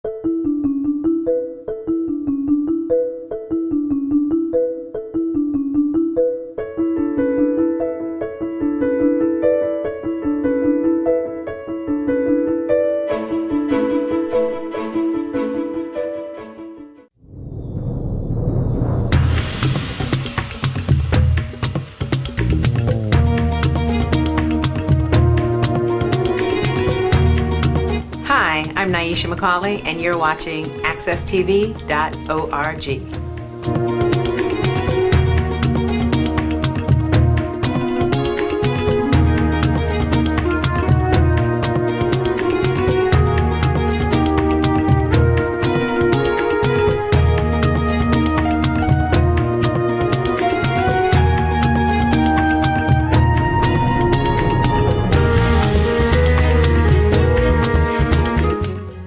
Hi, I'm Nyesha McCauley, and you're watching AccessTV.org.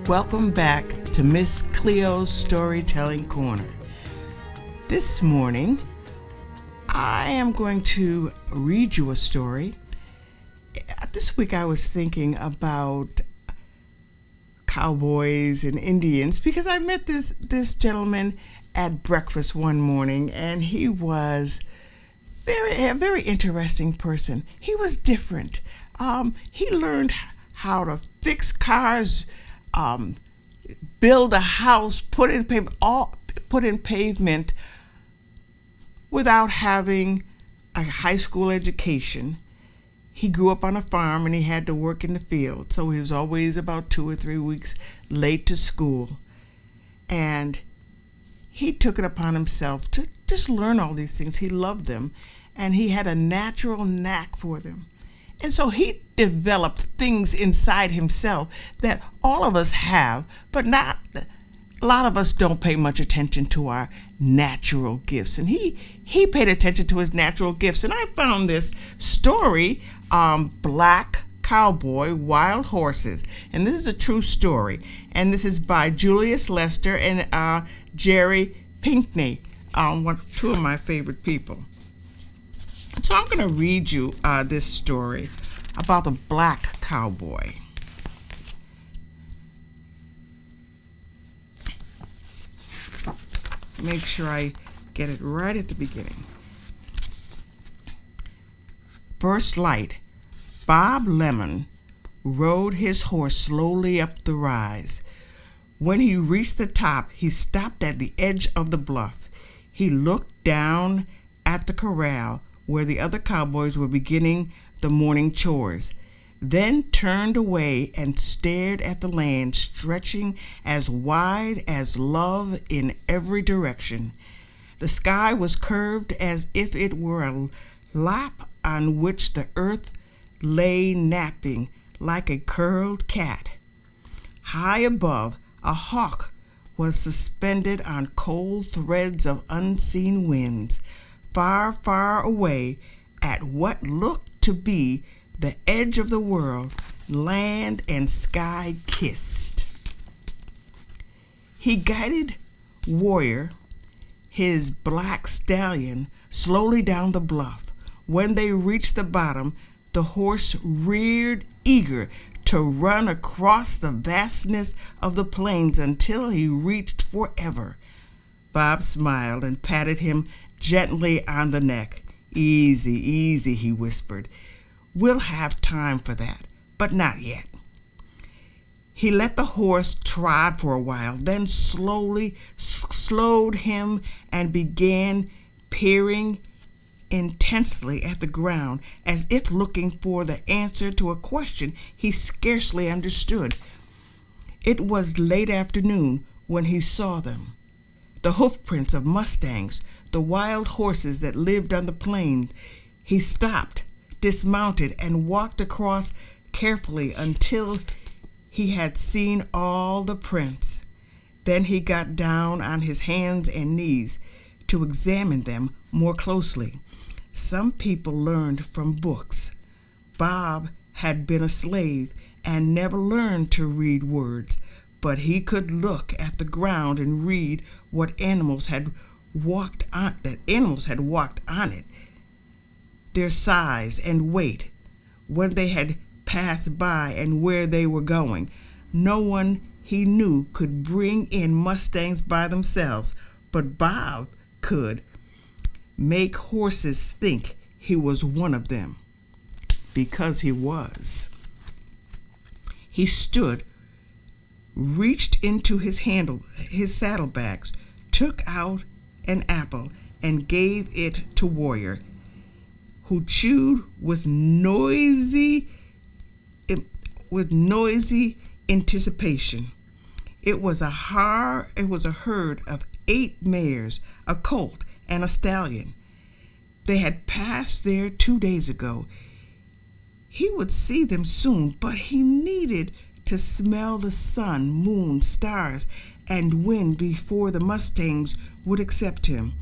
Welcome back to Miss Cleo's Storytelling Corner. This morning, I am going to read you a story. This week I was thinking about cowboys and Indians because I met this gentleman at breakfast one morning, and he was a very interesting person. He was different. He learned how to fix cars, build a house, put in pavement without having a high school education. He grew up on a farm and he had to work in the field, so he was always about 2 or 3 weeks late to school. And he took it upon himself to just learn all these things. He loved them, and he had a natural knack for them. And so he developed things inside himself that all of us have, but not a lot of us don't pay much attention to our natural gifts. And he paid attention to his natural gifts. And I found this story, Black Cowboy, Wild Horses. And this is a true story. And this is by Julius Lester and Jerry Pinkney, two of my favorite people. So I'm going to read you this story about the black cowboy. Make sure I get it right at the beginning. First light. Bob Lemon rode his horse slowly up the rise. When he reached the top, he stopped at the edge of the bluff. He looked down at the corral where the other cowboys were beginning the morning chores, then turned away and stared at the land stretching as wide as love in every direction. The sky was curved as if it were a lap on which the earth lay napping like a curled cat. High above, a hawk was suspended on cold threads of unseen winds. Far, far away at what looked to be the edge of the world, land and sky kissed. He guided Warrior, his black stallion, slowly down the bluff. When they reached the bottom, the horse reared, eager to run across the vastness of the plains until he reached forever. Bob smiled and patted him gently on the neck. Easy, easy, he whispered. We'll have time for that, but not yet. He let the horse trot for a while, then slowly slowed him and began peering intensely at the ground as if looking for the answer to a question he scarcely understood. It was late afternoon when he saw them. The hoofprints of mustangs, the wild horses that lived on the plains. He stopped, dismounted, and walked across carefully until he had seen all the prints. Then he got down on his hands and knees to examine them more closely. Some people learned from books. Bob had been a slave and never learned to read words, but he could look at the ground and read what animals had walked on it, their size and weight, when they had passed by and where they were going. No one he knew could bring in mustangs by themselves, but Bob could make horses think he was one of them, because he was. He stood, reached into his saddlebags, took out an apple, and gave it to Warrior, who chewed with noisy anticipation. It was a herd of 8 mares, a colt, and a stallion. They had passed there 2 days ago. He would see them soon, but he needed to smell the sun, moon, stars, and wind before the mustangs would accept him.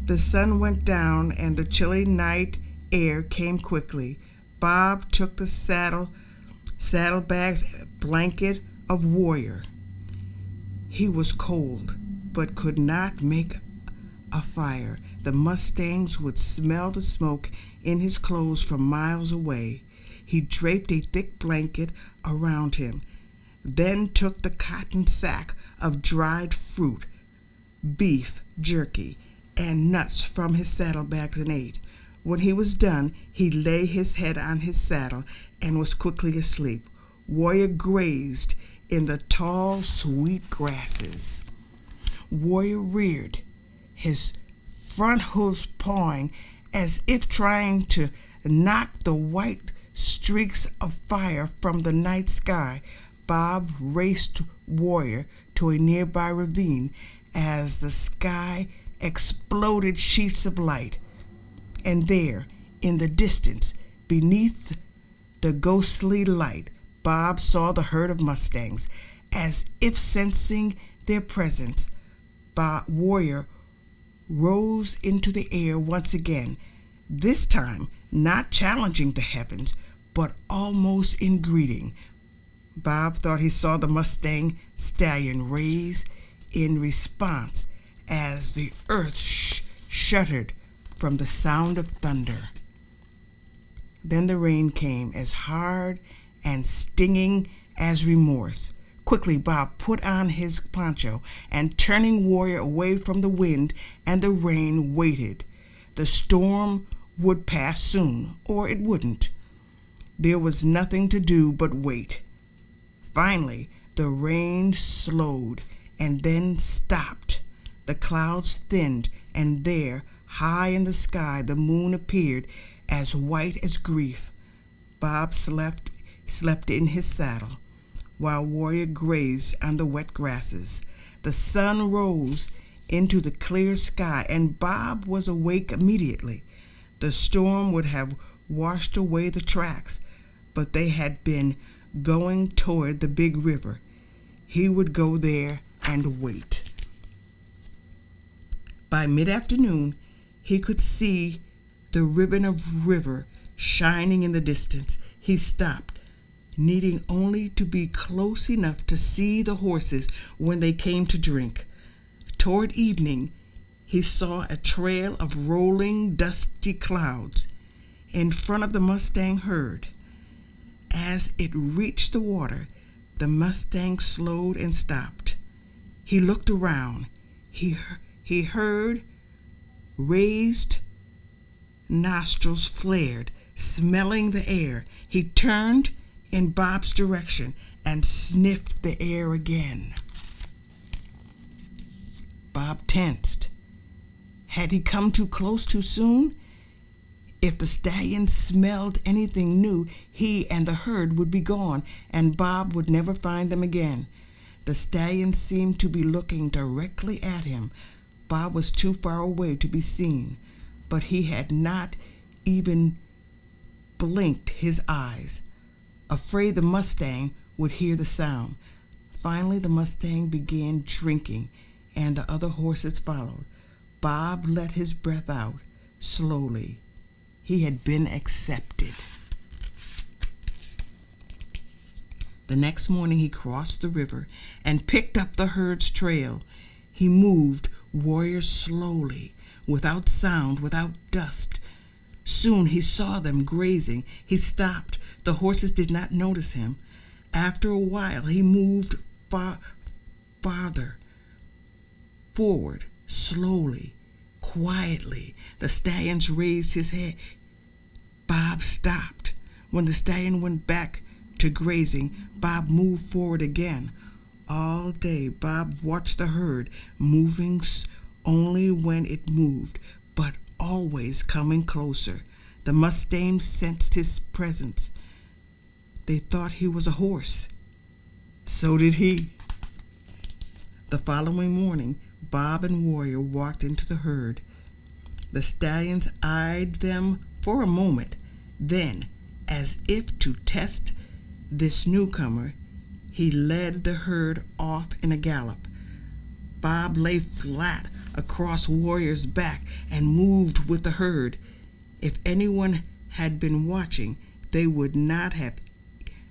The sun went down and the chilly night air came quickly. Bob took the saddlebags blanket of Warrior. He was cold, but could not make a fire. The mustangs would smell the smoke in his clothes from miles away. He draped a thick blanket around him, then took the cotton sack of dried fruit, beef, jerky, and nuts from his saddlebags and ate. When he was done, he lay his head on his saddle and was quickly asleep. Warrior grazed in the tall, sweet grasses. Warrior reared, his front hoofs pawing as if trying to knock the white streaks of fire from the night sky. Bob raced Warrior to a nearby ravine as the sky exploded sheets of light. And there, in the distance, beneath the ghostly light, Bob saw the herd of mustangs. As if sensing their presence, Warrior rose into the air once again, this time not challenging the heavens, but almost in greeting. Bob thought he saw the Mustang stallion raise in response as the earth shuddered from the sound of thunder. Then the rain came, as hard and stinging as remorse. Quickly Bob put on his poncho and, turning Warrior away from the wind and the rain, waited. The storm would pass soon, or it wouldn't. There was nothing to do but wait. Finally, the rain slowed and then stopped. The clouds thinned, and there, high in the sky, the moon appeared, as white as grief. Bob slept in his saddle, while Warrior grazed on the wet grasses. The sun rose into the clear sky, and Bob was awake immediately. The storm would have washed away the tracks, but they had been going toward the big river. He would go there and wait. By mid-afternoon, he could see the ribbon of river shining in the distance. He stopped, needing only to be close enough to see the horses when they came to drink. Toward evening, he saw a trail of rolling, dusty clouds in front of the Mustang herd. As it reached the water, the Mustang slowed and stopped. He looked around. He heard raised nostrils flared, smelling the air. He turned in Bob's direction and sniffed the air again. Bob tensed. Had he come too close too soon? If the stallion smelled anything new, he and the herd would be gone, and Bob would never find them again. The stallion seemed to be looking directly at him. Bob was too far away to be seen, but he had not even blinked his eyes, afraid the Mustang would hear the sound. Finally, the Mustang began drinking, and the other horses followed. Bob let his breath out slowly. He had been accepted. The next morning he crossed the river and picked up the herd's trail. He moved Warrior slowly, without sound, without dust. Soon he saw them grazing. He stopped. The horses did not notice him. After a while, he moved farther forward, slowly, quietly. The stallion raised his head. Bob stopped. When the stallion went back to grazing, Bob moved forward again. All day, Bob watched the herd, moving only when it moved, but always coming closer. The Mustangs sensed his presence. They thought he was a horse. So did he. The following morning, Bob and Warrior walked into the herd. The stallions eyed them for a moment. Then, as if to test this newcomer, he led the herd off in a gallop. Bob lay flat across Warrior's back and moved with the herd. If anyone had been watching, they would not have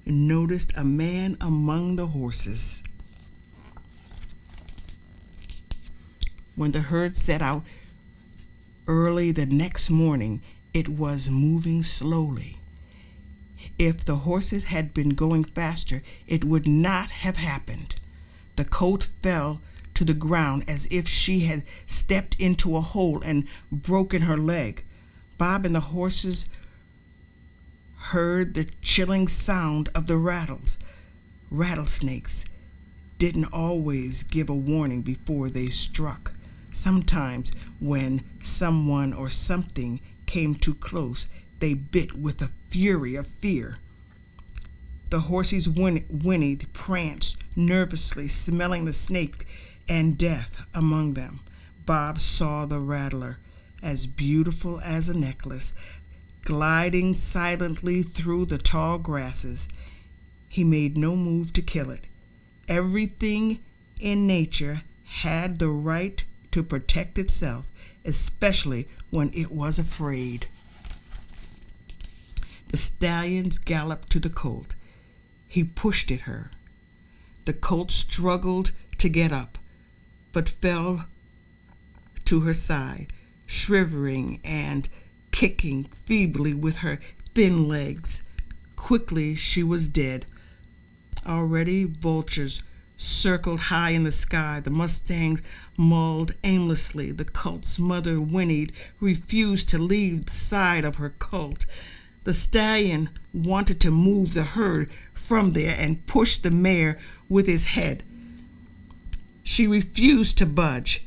noticed a man among the horses. When the herd set out early the next morning, it was moving slowly. If the horses had been going faster, it would not have happened. The colt fell to the ground as if she had stepped into a hole and broken her leg. Bob and the horses heard the chilling sound of the rattlesnakes didn't always give a warning before they struck. Sometimes when someone or something came too close, they bit with the fury of fear. The horses whinnied, pranced nervously, smelling the snake and death among them. Bob saw the rattler, as beautiful as a necklace, gliding silently through the tall grasses. He made no move to kill it. Everything in nature had the right to protect itself, especially when it was afraid. The stallions galloped to the colt. He pushed at her. The colt struggled to get up, but fell to her side, shivering and kicking feebly with her thin legs. Quickly she was dead. Already vultures circled high in the sky. The Mustangs mauled aimlessly. The colt's mother whinnied, refused to leave the side of her colt. The stallion wanted to move the herd from there and push the mare with his head. She refused to budge,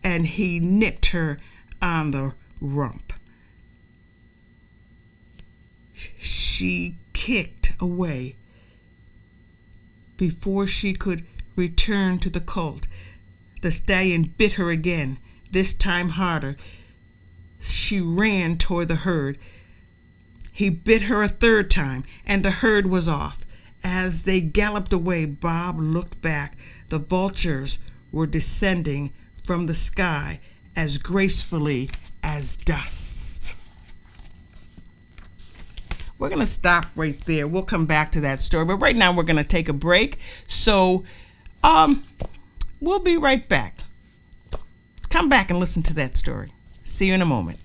and he nipped her on the rump. She kicked away. Before she could return to the colt, the stallion bit her again, this time harder. She ran toward the herd. He bit her a third time, and the herd was off. As they galloped away, Bob looked back. The vultures were descending from the sky as gracefully as dust. We're going to stop right there. We'll come back to that story. But right now we're going to take a break. So we'll be right back. Come back and listen to that story. See you in a moment.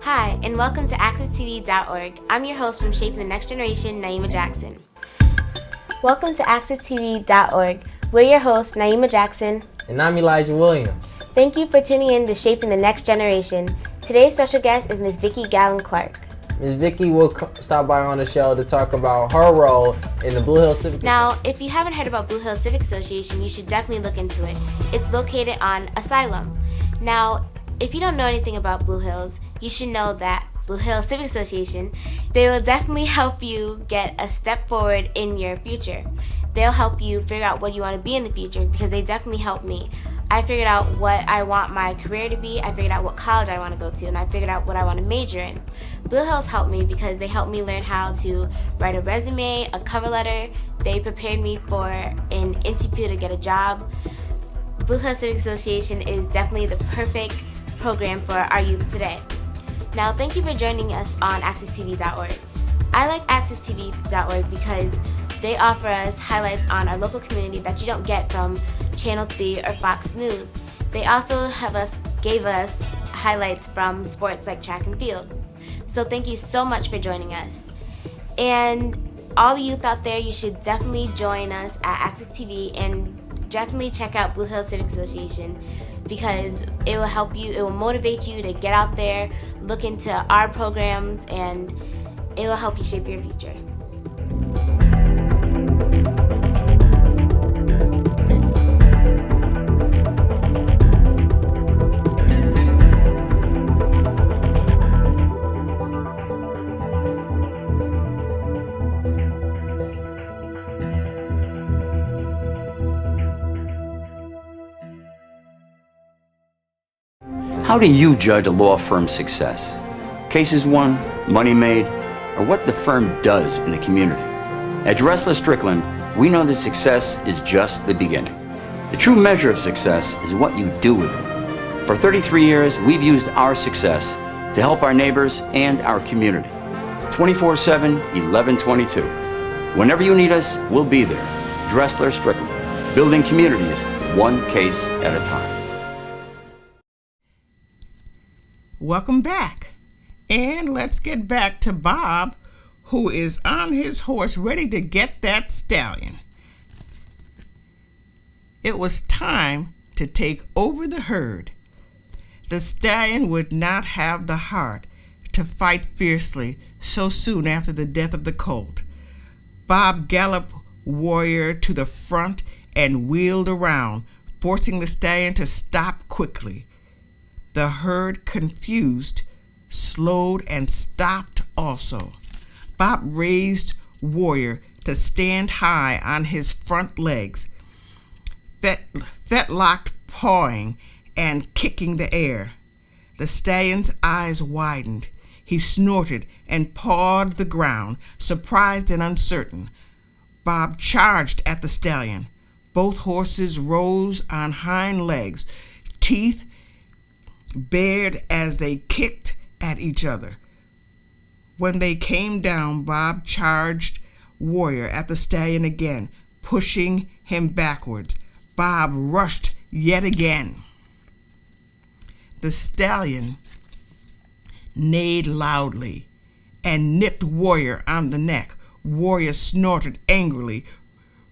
Hi, and welcome to AccessTV.org. I'm your host from Shaping the Next Generation, Naima Jackson. Welcome to AccessTV.org. We're your hosts, Naima Jackson. And I'm Elijah Williams. Thank you for tuning in to Shaping the Next Generation. Today's special guest is Ms. Vicki Gallen-Clark. Ms. Vicki will stop by on the show to talk about her role in the Blue Hills Civic. Now, if you haven't heard about Blue Hills Civic Association, you should definitely look into it. It's located on Asylum. Now, if you don't know anything about Blue Hills, you should know that Blue Hills Civic Association, they will definitely help you get a step forward in your future. They'll help you figure out what you want to be in the future, because they definitely helped me. I figured out what I want my career to be, I figured out what college I want to go to, and I figured out what I want to major in. Blue Hills helped me because they helped me learn how to write a resume, a cover letter. They prepared me for an interview to get a job. Blue Hills Civic Association is definitely the perfect program for our youth today. Now, thank you for joining us on AccessTV.org. I like AccessTV.org because they offer us highlights on our local community that you don't get from Channel 3 or Fox News. They also gave us highlights from sports like track and field. So thank you so much for joining us. And all the youth out there, you should definitely join us at Access TV and definitely check out Blue Hills Civic Association, because it will help you, it will motivate you to get out there, look into our programs, and it will help you shape your future. How do you judge a law firm's success? Cases won, money made, or what the firm does in the community? At Dressler Strickland, we know that success is just the beginning. The true measure of success is what you do with it. For 33 years, we've used our success to help our neighbors and our community. 24/7, 11/22. Whenever you need us, we'll be there. Dressler Strickland, building communities one case at a time. Welcome back. And let's get back to Bob, who is on his horse ready to get that stallion. It was time to take over the herd. The stallion would not have the heart to fight fiercely so soon after the death of the colt. Bob galloped Warrior to the front and wheeled around, forcing the stallion to stop quickly. The herd, confused, slowed and stopped also. Bob raised Warrior to stand high on his front legs, fetlocked, pawing and kicking the air. The stallion's eyes widened. He snorted and pawed the ground, surprised and uncertain. Bob charged at the stallion. Both horses rose on hind legs, teeth bared as they kicked at each other. When they came down, Bob charged Warrior at the stallion again, pushing him backwards. Bob rushed yet again. The stallion neighed loudly and nipped Warrior on the neck. Warrior snorted angrily,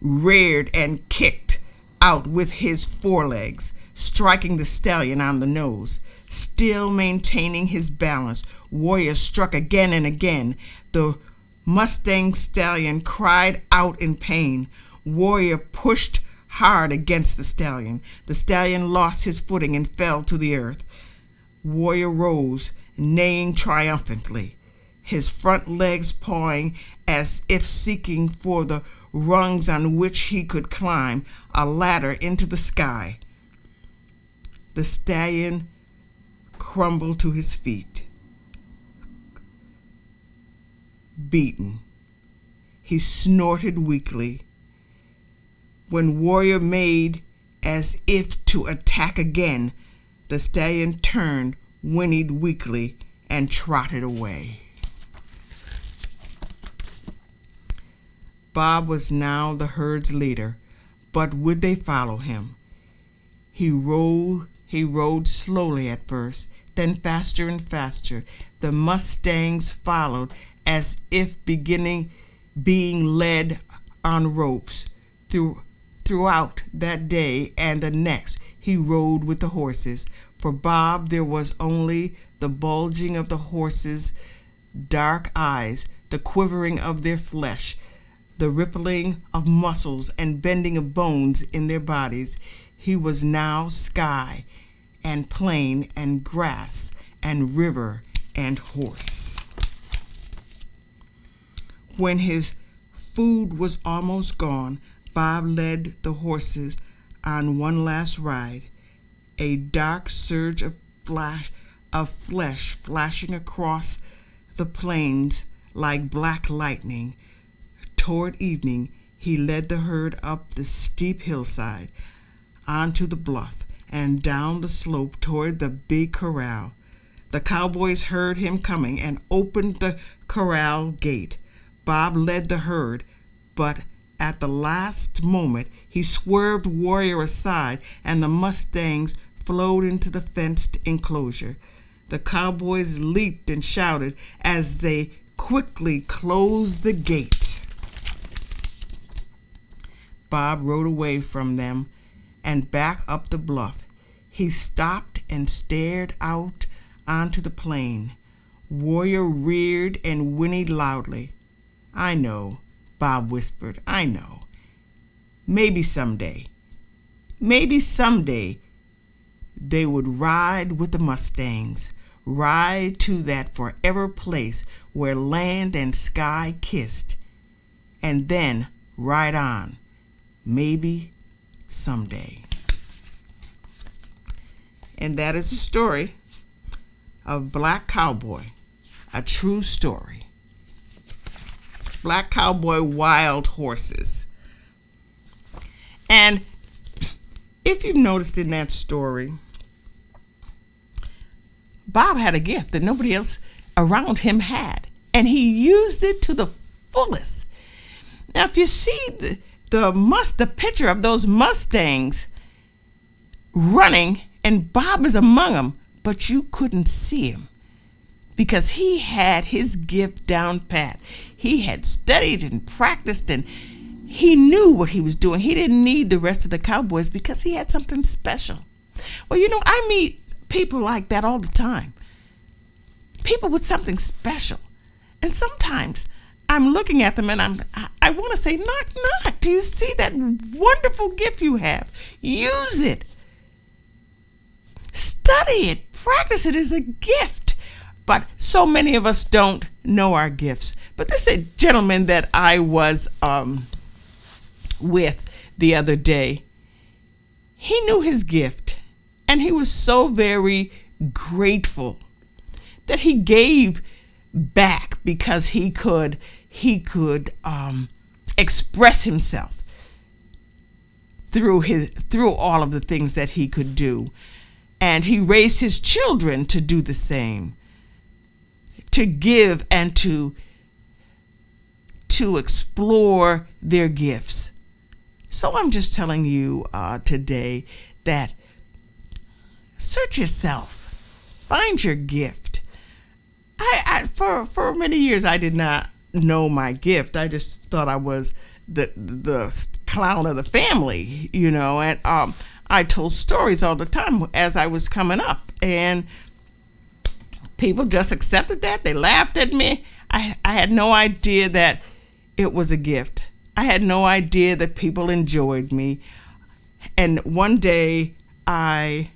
reared and kicked out with his forelegs, striking the stallion on the nose. Still maintaining his balance, Warrior struck again and again. The Mustang stallion cried out in pain. Warrior pushed hard against the stallion. The stallion lost his footing and fell to the earth. Warrior rose, neighing triumphantly, his front legs pawing as if seeking for the rungs on which he could climb a ladder into the sky. The stallion crumbled to his feet, beaten. He snorted weakly. When Warrior made as if to attack again, the stallion turned, whinnied weakly, and trotted away. Bob was now the herd's leader, but would they follow him? He rode slowly at first, then faster and faster. The Mustangs followed as if being led on ropes. Throughout that day and the next, he rode with the horses. For Bob, there was only the bulging of the horses' dark eyes, the quivering of their flesh, the rippling of muscles and bending of bones in their bodies. He was now sky and plain and grass and river and horse. When his food was almost gone, Bob led the horses on one last ride, a dark surge of flesh flashing across the plains like black lightning. Toward evening, he led the herd up the steep hillside, onto the bluff, and down the slope toward the big corral. The cowboys heard him coming and opened the corral gate. Bob led the herd, but at the last moment he swerved Warrior aside, and the Mustangs flowed into the fenced enclosure. The cowboys leaped and shouted as they quickly closed the gate. Bob rode away from them and back up the bluff. He stopped and stared out onto the plain. Warrior reared and whinnied loudly. "I know," Bob whispered, "I know. Maybe someday they would ride with the Mustangs, ride to that forever place where land and sky kissed, and then ride on. Maybe someday." And that is the story of Black Cowboy, a true story. Black Cowboy, Wild Horses. And if you've noticed in that story, Bob had a gift that nobody else around him had, and he used it to the fullest. Now, if you see the picture of those Mustangs running, and Bob is among them, but you couldn't see him because he had his gift down pat. He had studied and practiced, and he knew what he was doing. He didn't need the rest of the cowboys because he had something special. Well, I meet people like that all the time. People with something special. And sometimes I'm looking at them and I want to say, knock, knock. Do you see that wonderful gift you have? Use it. Study it. Practice it as a gift. But so many of us don't know our gifts. But this is a gentleman that I was with the other day. He knew his gift, and he was so very grateful that he gave back because he could express himself through all of the things that he could do. And he raised his children to do the same, to give and to explore their gifts. So I'm just telling you today that search yourself, find your gift. For many years I did not know my gift. I just thought I was the clown of the family, and I told stories all the time as I was coming up, and people just accepted that. They laughed at me. I had no idea that it was a gift. I had no idea that people enjoyed me. And one day I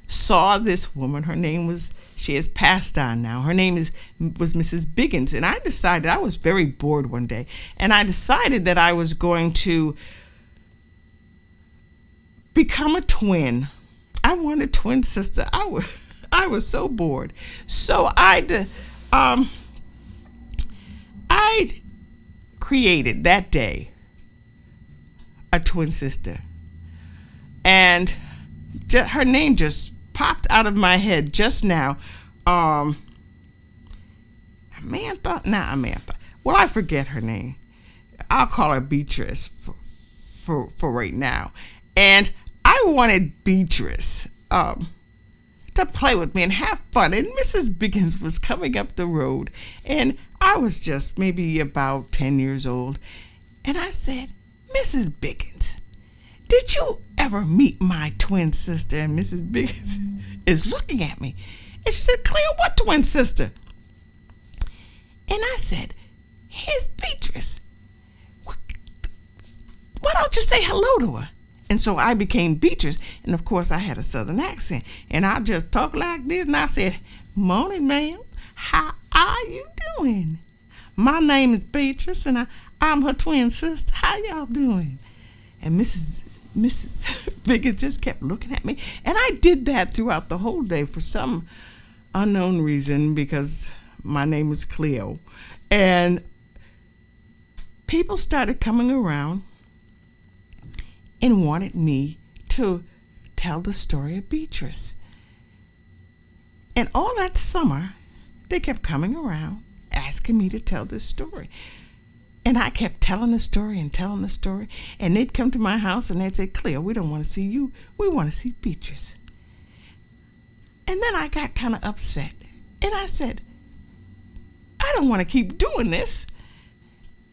saw this woman. Her name she has passed on now. Her name was Mrs. Biggins. And I decided, I was very bored one day, and I decided that I was going to become a twin. I wanted a twin sister. I was so bored. So I created that day a twin sister, and her name just popped out of my head just now. Amantha. Well, I forget her name. I'll call her Beatrice for right now. And I wanted Beatrice to play with me and have fun. And Mrs. Biggins was coming up the road, and I was just maybe about 10 years old. And I said, "Mrs. Biggins, did you ever meet my twin sister?" And Mrs. Biggins is looking at me. And she said, "Cleo, what twin sister?" And I said, "Here's Beatrice. Why don't you say hello to her?" And so I became Beatrice. And of course I had a southern accent. And I just talked like this. And I said, "Morning, ma'am. How are you doing? My name is Beatrice, and I'm her twin sister. How y'all doing?" And Mrs. Biggins just kept looking at me. And I did that throughout the whole day for some unknown reason, because my name is Cleo. And people started coming around and wanted me to tell the story of Beatrice. And all that summer, they kept coming around asking me to tell this story. And I kept telling the story and telling the story. And they'd come to my house and they'd say, "Cleo, we don't want to see you. We want to see Beatrice." And then I got kind of upset. And I said, I don't want to keep doing this.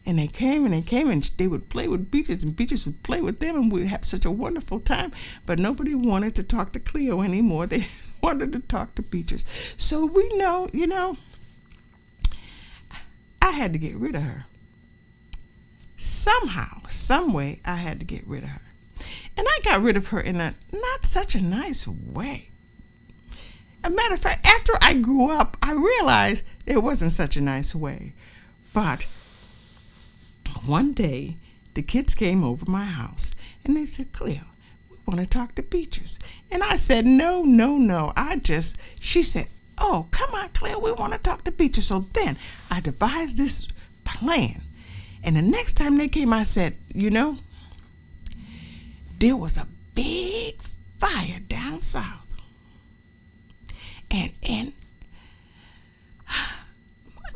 And they came and they would play with Beatrice, and Beatrice would play with them, and we'd have such a wonderful time. But nobody wanted to talk to Cleo anymore. They just wanted to talk to Beatrice. So we know, I had to get rid of her. Somehow, some way, I had to get rid of her. And I got rid of her in a not such a nice way. As a matter of fact, after I grew up, I realized it wasn't such a nice way. But one day, the kids came over my house, and they said, Cleo, we want to talk to Beatrice. And I said, no. She said, oh, come on, Cleo, we want to talk to Beatrice. So then I devised this plan. And the next time they came, I said, there was a big fire down south. And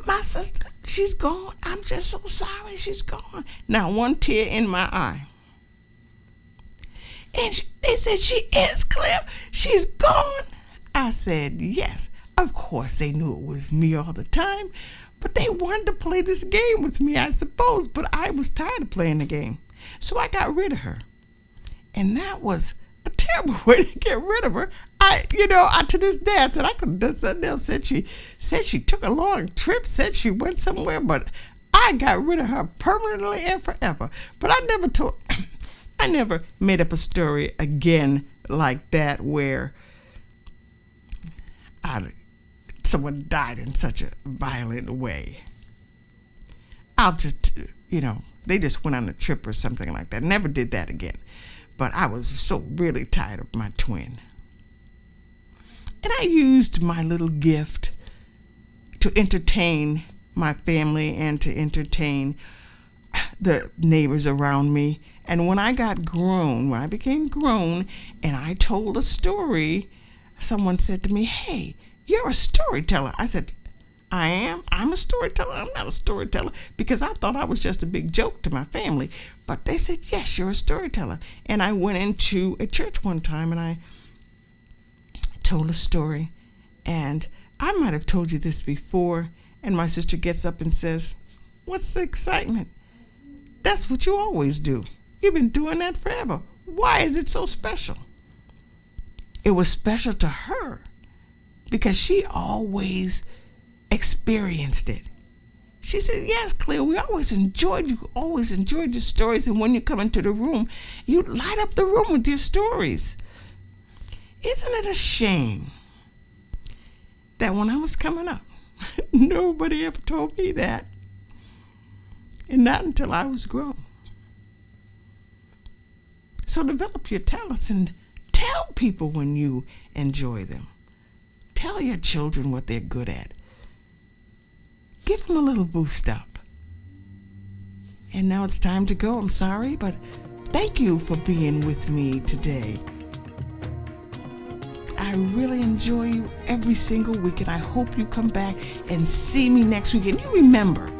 my sister, she's gone. I'm just so sorry she's gone. Now, one tear in my eye. And they said, she is, Cleo. She's gone. I said, yes. Of course, they knew it was me all the time. But they wanted to play this game with me, I suppose. But I was tired of playing the game. So I got rid of her. And that was a terrible way to get rid of her. I to this day, I said I could have done something else. Said she took a long trip, said she went somewhere, but I got rid of her permanently and forever. But I never made up a story again like that where someone died in such a violent way. I'll just, they just went on a trip or something like that. Never did that again. But I was so really tired of my twin. And I used my little gift to entertain my family and to entertain the neighbors around me. And when I became grown and I told a story, someone said to me, hey, you're a storyteller. I said, I am. I'm a storyteller. I'm not a storyteller, because I thought I was just a big joke to my family. But they said, yes, you're a storyteller. And I went into a church one time and I told a story. And I might have told you this before. And my sister gets up and says, what's the excitement? That's what you always do. You've been doing that forever. Why is it so special? It was special to her because she always experienced it. She said, yes, Cleo, you always enjoyed your stories, and when you come into the room, you light up the room with your stories. Isn't it a shame that when I was coming up, nobody ever told me that, and not until I was grown? So develop your talents and tell people when you enjoy them. Tell your children what they're good at. Give them a little boost up. And now it's time to go. I'm sorry, but thank you for being with me today. I really enjoy you every single week, and I hope you come back and see me next week. And you remember,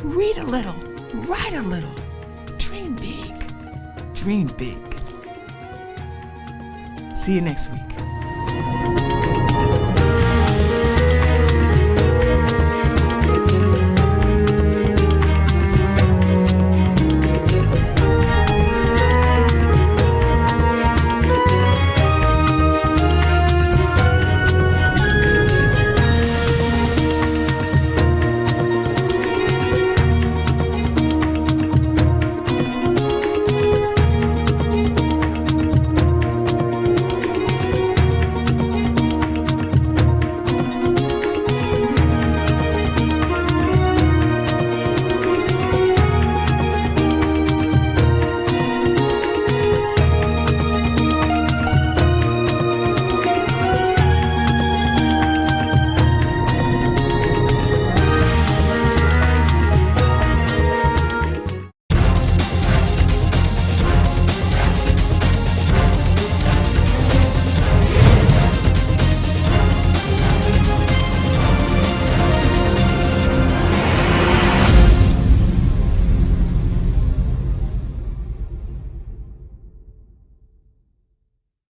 read a little, write a little, dream big, dream big. See you next week.